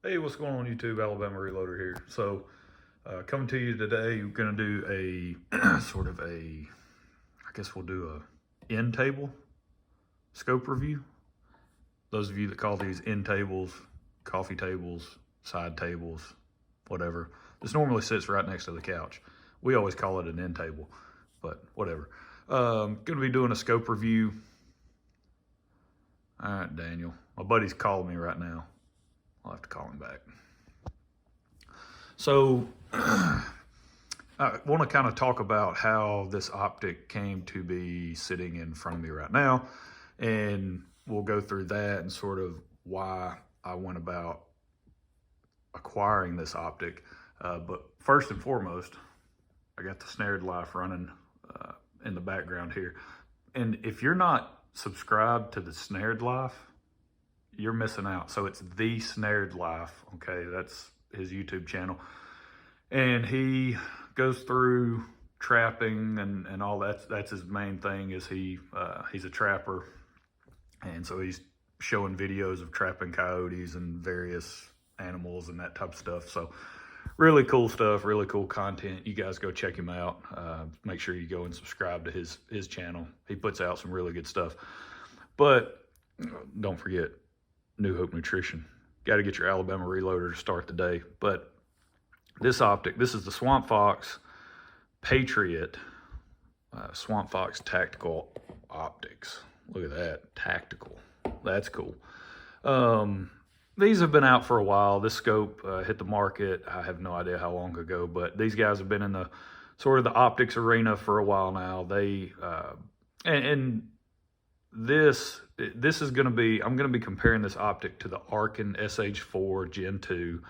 Hey, what's going on YouTube? Alabama Reloader here. So, coming to you today, we're going to do a sort of I guess we'll do a end table scope review. Those of you that call these end tables, coffee tables, side tables, whatever. This normally sits right next to the couch. We always call it an end table, but whatever. Going to be doing a scope review. All right, Daniel. My buddy's calling me right now. I'll have to call him back. So I want to kind of talk about how this optic came to be sitting in front of me right now. And we'll go through that and sort of why I went about acquiring this optic. But first and foremost, I got the snared life running in the background here. And if you're not subscribed to the snared life, you're missing out. So it's the Snared Life. Okay, that's his YouTube channel. And he goes through trapping and all that. That's his main thing is he's a trapper. And so he's showing videos of trapping coyotes and various animals and that type of stuff. So really cool stuff, really cool content. You guys go check him out. Make sure you go and subscribe to his channel. He puts out some really good stuff. But don't forget, New Hope Nutrition. Got to get your Alabama Reloader to start the day. But this optic, this is the Swamp Fox Patriot Swamp Fox Tactical Optics. Look at that, tactical. That's cool. These have been out for a while. This scope hit the market, I have no idea how long ago, but these guys have been in the sort of the optics arena for a while now. They this is going to be, I'm going to be comparing this optic to the Arken SH4 Gen 2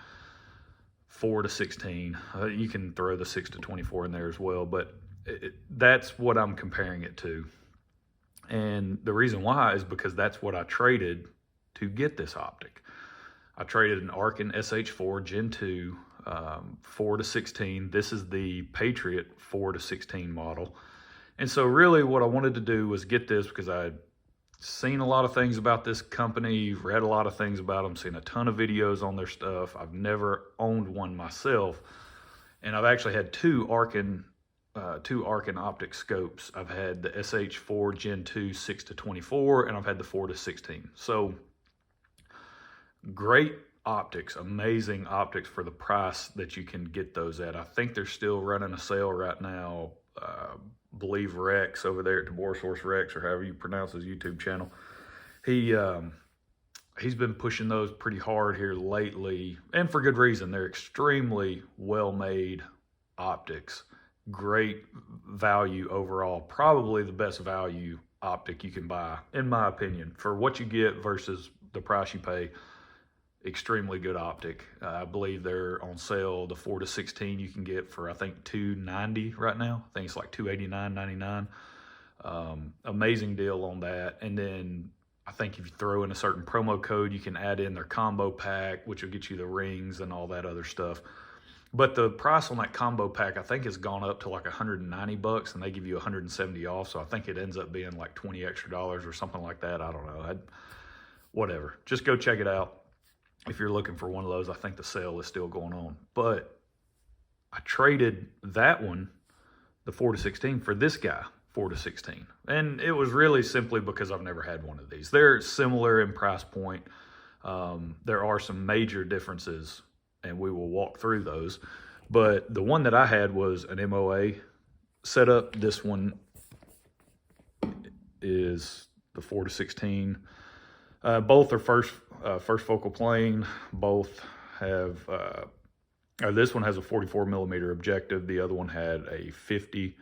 4-16. You can throw the 6-24 in there as well, but that's what I'm comparing it to. And the reason why is because that's what I traded to get this optic. I traded an Arken SH4 Gen 2 4-16. This is the Patriot 4-16 model. And so really what I wanted to do was get this because I had seen a lot of things about this company, read a lot of things about them, seen a ton of videos on their stuff. I've never owned one myself. And I've actually had two Arken optic scopes. I've had the SH4 Gen 2 6-24, and I've had the 4-16. So great optics, amazing optics for the price that you can get those at. I think they're still running a sale right now. Believe Rex over there at Source Rex, or however you pronounce his YouTube channel. He's been pushing those pretty hard here lately, and for good reason. They're extremely well-made optics. Great value overall. Probably the best value optic you can buy, in my opinion, for what you get versus the price you pay. Extremely good optic. I believe they're on sale. The 4-16 you can get for I think $290 right now. I think it's like $289.99. Amazing deal on that. And then I think if you throw in a certain promo code, you can add in their combo pack, which will get you the rings and all that other stuff. But the price on that combo pack I think has gone up to like $190, and they give you 170 off. So I think it ends up being like $20 extra or something like that. I don't know. Whatever. Just go check it out. If you're looking for one of those, I think the sale is still going on. But I traded that one, the 4-16, for this guy, 4-16. And it was really simply because I've never had one of these. They're similar in price point. There are some major differences, and we will walk through those. But the one that I had was an MOA setup. This one is the 4-16. Both are first focal plane. Both have, this one has a 44 millimeter objective. The other one had a 50. It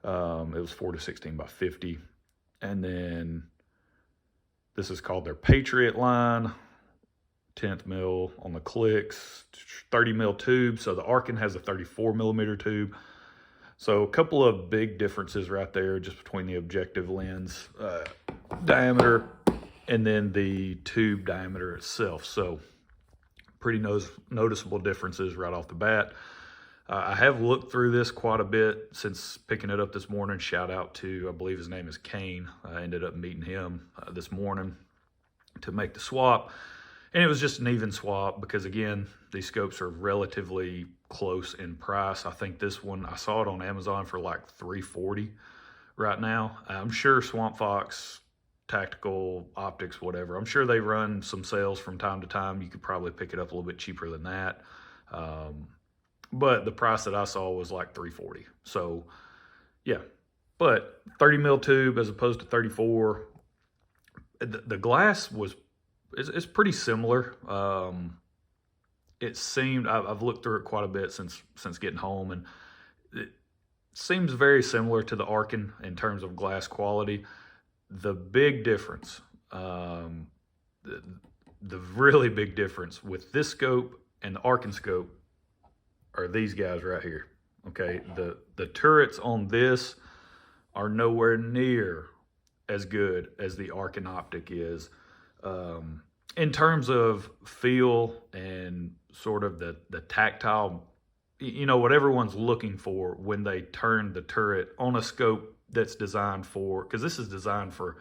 was 4-16 by 50. And then this is called their Patriot line, 10th mil on the clicks, 30 mil tube. So the Arken has a 34 millimeter tube. So a couple of big differences right there just between the objective lens diameter and then the tube diameter itself. So pretty noticeable differences right off the bat. I have looked through this quite a bit since picking it up this morning. Shout out to, I believe his name is Kane. I ended up meeting him this morning to make the swap. And it was just an even swap because, again, these scopes are relatively close in price. I think this one, I saw it on Amazon for like $340 right now. I'm sure Swamp Fox, Tactical, Optics, whatever, I'm sure they run some sales from time to time. You could probably pick it up a little bit cheaper than that. But the price that I saw was like $340. So, yeah. But 30 mil tube as opposed to 34. The glass is pretty similar. It seemed, I've looked through it quite a bit since getting home, and it seems very similar to the Arken in terms of glass quality. The big difference, the really big difference with this scope and the Arken scope are these guys right here. Okay, the turrets on this are nowhere near as good as the Arken optic is. In terms of feel and sort of the tactile, you know, what everyone's looking for when they turn the turret on a scope that's designed for, because this is designed for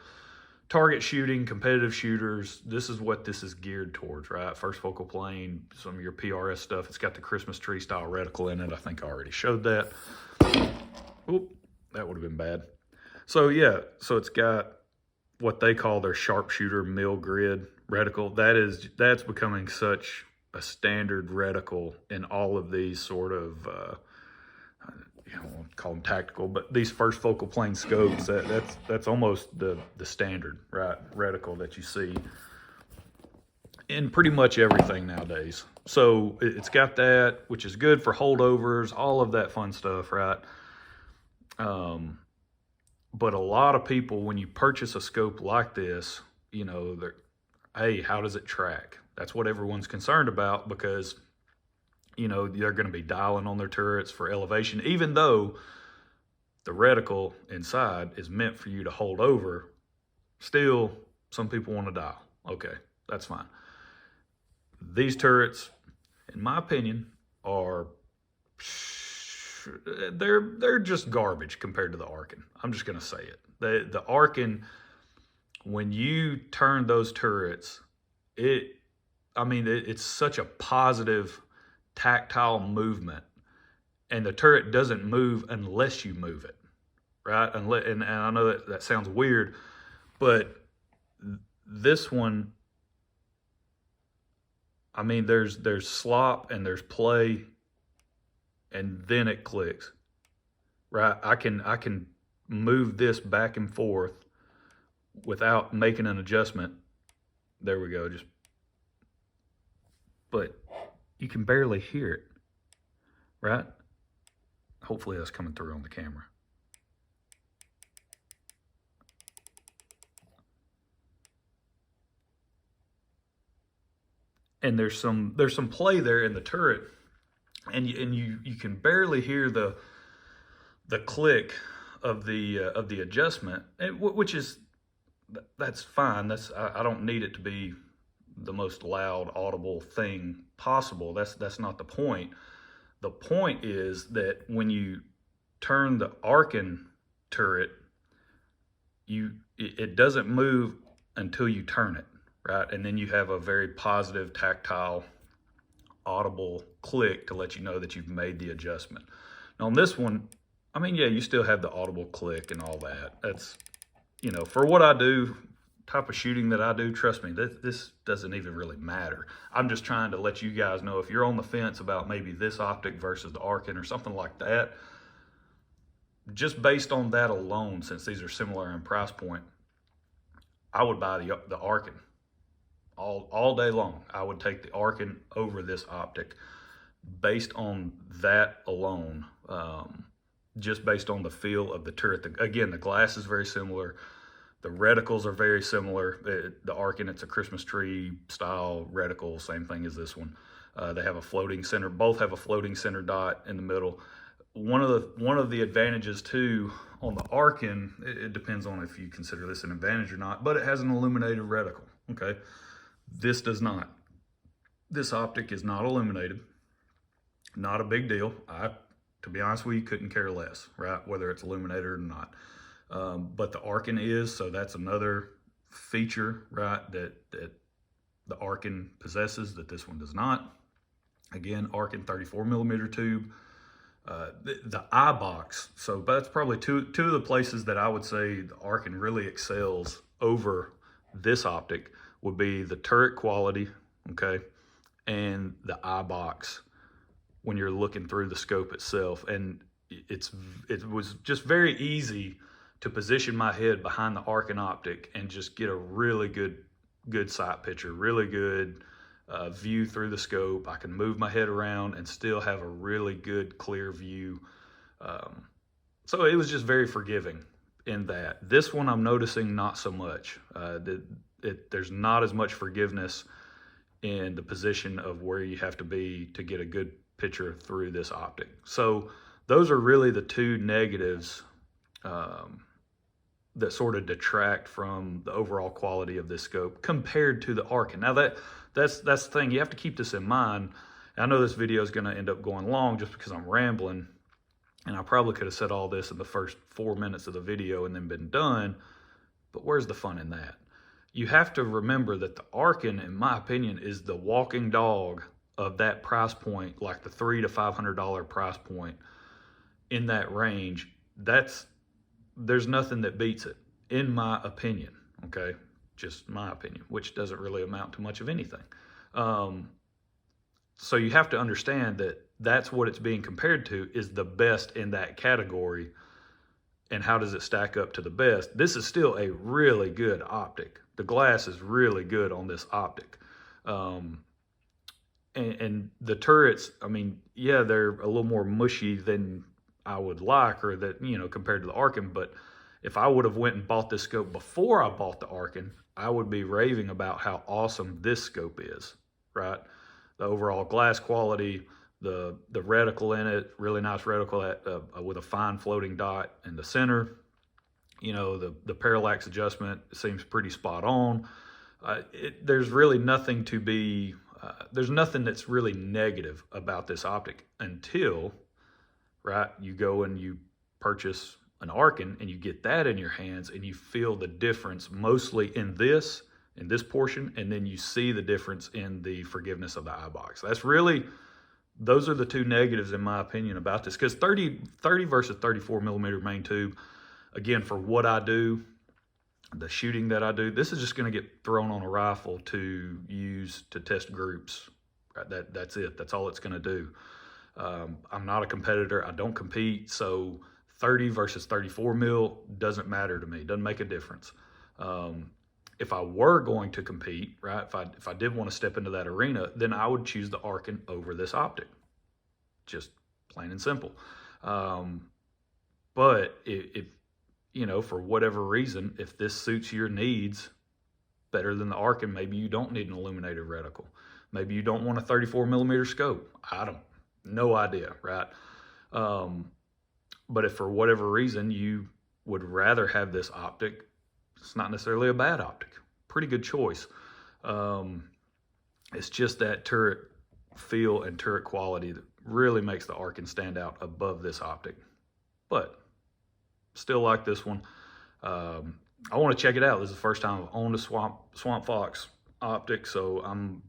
target shooting, competitive shooters. This is what this is geared towards, right? First focal plane, some of your PRS stuff. It's got the Christmas tree style reticle in it. I think I already showed that. Oop, that would have been bad. So yeah, so it's got what they call their sharpshooter mill grid reticle. That's becoming such a standard reticle in all of these sort of you know, I'll call them tactical, but these first focal plane scopes, that's almost the standard, right, reticle that you see in pretty much everything nowadays. So it's got that, which is good for holdovers, all of that fun stuff, right? But a lot of people, when you purchase a scope like this, you know, they're, hey, how does it track? That's what everyone's concerned about, because, you know, they're going to be dialing on their turrets for elevation, even though the reticle inside is meant for you to hold over. Still, some people want to dial. Okay, that's fine. These turrets, in my opinion, are they're just garbage compared to the Arken. I'm just going to say it. The Arken, when you turn those turrets, it's such a positive tactile movement, and the turret doesn't move unless you move it, right? And I know that sounds weird, but this one, I mean, there's slop and there's play, and then it clicks, right? I can move this back and forth without making an adjustment. There we go. But you can barely hear it, right? Hopefully that's coming through on the camera. And there's some play there in the turret, and you can barely hear the click of the adjustment, which is, that's fine. I don't need it to be the most loud audible thing possible. That's not the point. The point is that when you turn the Arken turret, it doesn't move until you turn it, right? And then you have a very positive tactile audible click to let you know that you've made the adjustment. Now on this one, I mean, yeah, you still have the audible click and all that. That's, you know, for what I do, type of shooting that I do, trust me, this doesn't even really matter. I'm just trying to let you guys know, if you're on the fence about maybe this optic versus the Arken or something like that, just based on that alone, since these are similar in price point, I would buy the Arken all day long. I would take the Arken over this optic based on that alone, just based on the feel of the turret. Again, the glass is very similar. The reticles are very similar. The Arken, it's a Christmas tree style reticle, same thing as this one. They have a floating center. Both have a floating center dot in the middle. One of the advantages too on the Arken, it depends on if you consider this an advantage or not, but it has an illuminated reticle. Okay, this does not. This optic is not illuminated. Not a big deal. To be honest with you, couldn't care less, right? Whether it's illuminated or not. But the Arken is, so that's another feature, right, that the Arken possesses that this one does not. Again, Arken 34 millimeter tube. The eye box, so that's probably two of the places that I would say the Arken really excels over this optic would be the turret quality, okay, and the eye box when you're looking through the scope itself. And it was just very easy to position my head behind the Arken optic and just get a really good sight picture, really good view through the scope. I can move my head around and still have a really good clear view. So it was just very forgiving in that. This one I'm noticing not so much. There's not as much forgiveness in the position of where you have to be to get a good picture through this optic. So those are really the two negatives that sort of detract from the overall quality of this scope compared to the Arken. Now that's the thing, you have to keep this in mind. I know this video is going to end up going long just because I'm rambling, and I probably could have said all this in the first 4 minutes of the video and then been done, but where's the fun in that? You have to remember that the Arken, in my opinion, is the walking dog of that price point, like the $300 to $500 price point in that range. There's nothing that beats it, in my opinion, okay? Just my opinion, which doesn't really amount to much of anything. So you have to understand that that's what it's being compared to, is the best in that category. And how does it stack up to the best? This is still a really good optic. The glass is really good on this optic. And the turrets, I mean, yeah, they're a little more mushy than I would like, or that, you know, compared to the Arken. But if I would have went and bought this scope before I bought the Arken, I would be raving about how awesome this scope is, right? The overall glass quality, the reticle in it, really nice reticle with a fine floating dot in the center. You know, the parallax adjustment seems pretty spot on. There's really nothing to be, there's nothing that's really negative about this optic until, right, you go and you purchase an Arken and you get that in your hands and you feel the difference mostly in this portion, and then you see the difference in the forgiveness of the eye box. That's really, those are the two negatives in my opinion about this, because 30 versus 34 millimeter main tube, again, for what I do, the shooting that I do, this is just going to get thrown on a rifle to use to test groups. Right? That's it. That's all it's going to do. I'm not a competitor. I don't compete. So 30 versus 34 mil doesn't matter to me. It doesn't make a difference. If I were going to compete, right, if I did want to step into that arena, then I would choose the Arken over this optic. Just plain and simple. But if you know, for whatever reason, if this suits your needs better than the Arken, maybe you don't need an illuminated reticle. Maybe you don't want a 34 millimeter scope. No idea, right? But if for whatever reason you would rather have this optic, it's not necessarily a bad optic. Pretty good choice. It's just that turret feel and turret quality that really makes the Arken stand out above this optic. But still like this one. I want to check it out. This is the first time I've owned a Swamp Fox optic, so I'm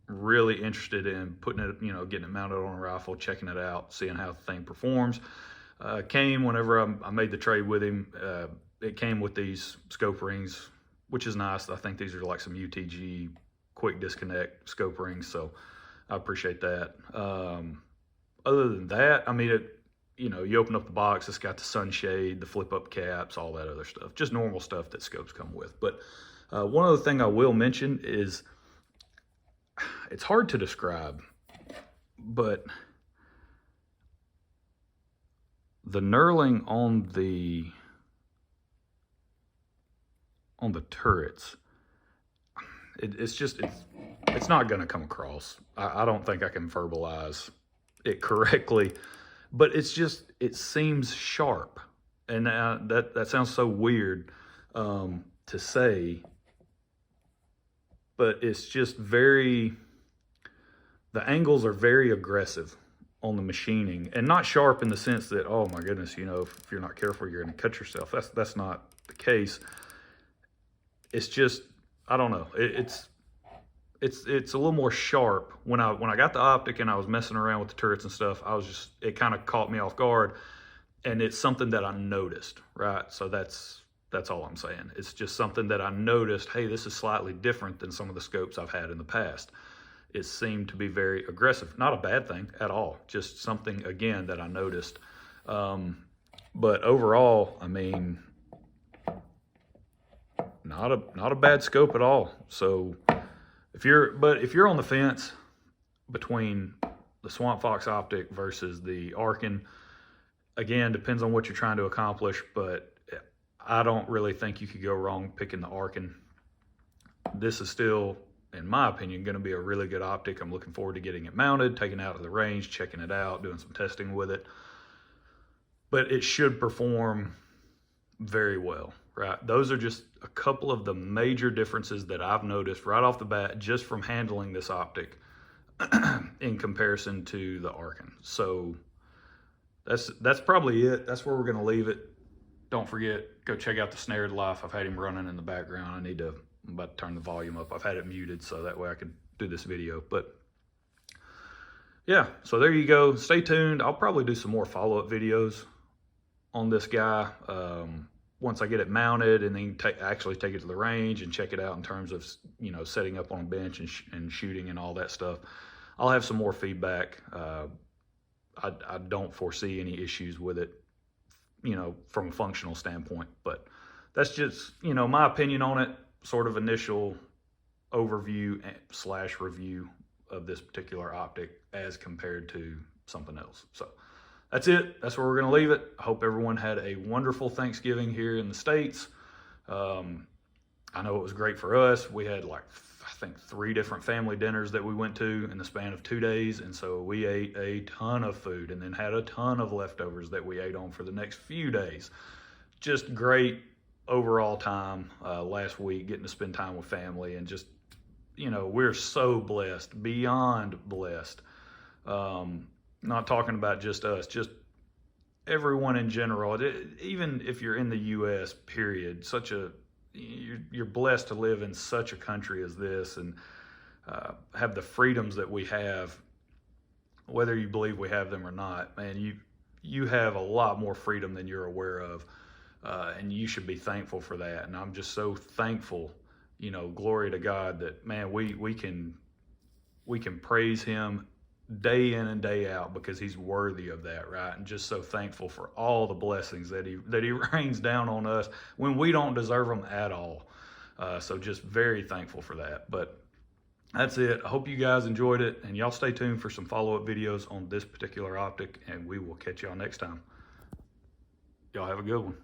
really interested in putting it, you know, getting it mounted on a rifle, checking it out, seeing how the thing performs. Came whenever I made the trade with him. It came with these scope rings, which is nice. I think these are like some UTG quick disconnect scope rings, so I appreciate that. Other than that, I mean, you know, you open up the box, it's got the sunshade, the flip up caps, all that other stuff, just normal stuff that scopes come with. But one other thing I will mention is, it's hard to describe, but the knurling on the turrets, it's not going to come across. I don't think I can verbalize it correctly, but it seems sharp, and that sounds so weird to say, but it's just the angles are very aggressive on the machining, and not sharp in the sense that, oh my goodness, you know, if you're not careful, you're going to cut yourself. That's not the case. It's just, I don't know. it's a little more sharp. When I got the optic and I was messing around with the turrets and stuff, it kind of caught me off guard, and it's something that I noticed, right? So that's all I'm saying. It's just something that I noticed. Hey, this is slightly different than some of the scopes I've had in the past. It seemed to be very aggressive. Not a bad thing at all. Just something, again, that I noticed. But overall, I mean, not a bad scope at all. So if you're on the fence between the Swamp Fox optic versus the Arken, again, depends on what you're trying to accomplish, but I don't really think you could go wrong picking the Arken. This is still, in my opinion, going to be a really good optic. I'm looking forward to getting it mounted, taking it out of the range, checking it out, doing some testing with it. But it should perform very well, right? Those are just a couple of the major differences that I've noticed right off the bat just from handling this optic in comparison to the Arken. So that's probably it. That's where we're going to leave it. Don't forget, go check out the Snared Life. I've had him running in the background. I'm about to turn the volume up. I've had it muted so that way I could do this video. But yeah, so there you go. Stay tuned. I'll probably do some more follow-up videos on this guy once I get it mounted, and then actually take it to the range and check it out in terms of, you know, setting up on a bench and shooting and all that stuff. I'll have some more feedback. I don't foresee any issues with it, you know, from a functional standpoint, but that's just, you know, my opinion on it, sort of initial overview / review of this particular optic as compared to something else. So that's it. That's where we're going to leave it. I hope everyone had a wonderful Thanksgiving here in the States. I know it was great for us. We had like, I think 3 different family dinners that we went to in the span of 2 days. And so we ate a ton of food and then had a ton of leftovers that we ate on for the next few days. Just great overall time last week, getting to spend time with family, and just, you know, we're so blessed, beyond blessed. Not talking about just us, just everyone in general. Even if you're in the U.S., period, you're blessed to live in such a country as this, and have the freedoms that we have, whether you believe we have them or not. Man, you have a lot more freedom than you're aware of, and you should be thankful for that. And I'm just so thankful, you know, glory to God, that, man, we can praise him day in and day out because he's worthy of that, right? And just so thankful for all the blessings that he rains down on us when we don't deserve them at all. So just very thankful for that. But that's it. I hope you guys enjoyed it, and y'all stay tuned for some follow-up videos on this particular optic, and we will catch y'all next time. Y'all have a good one.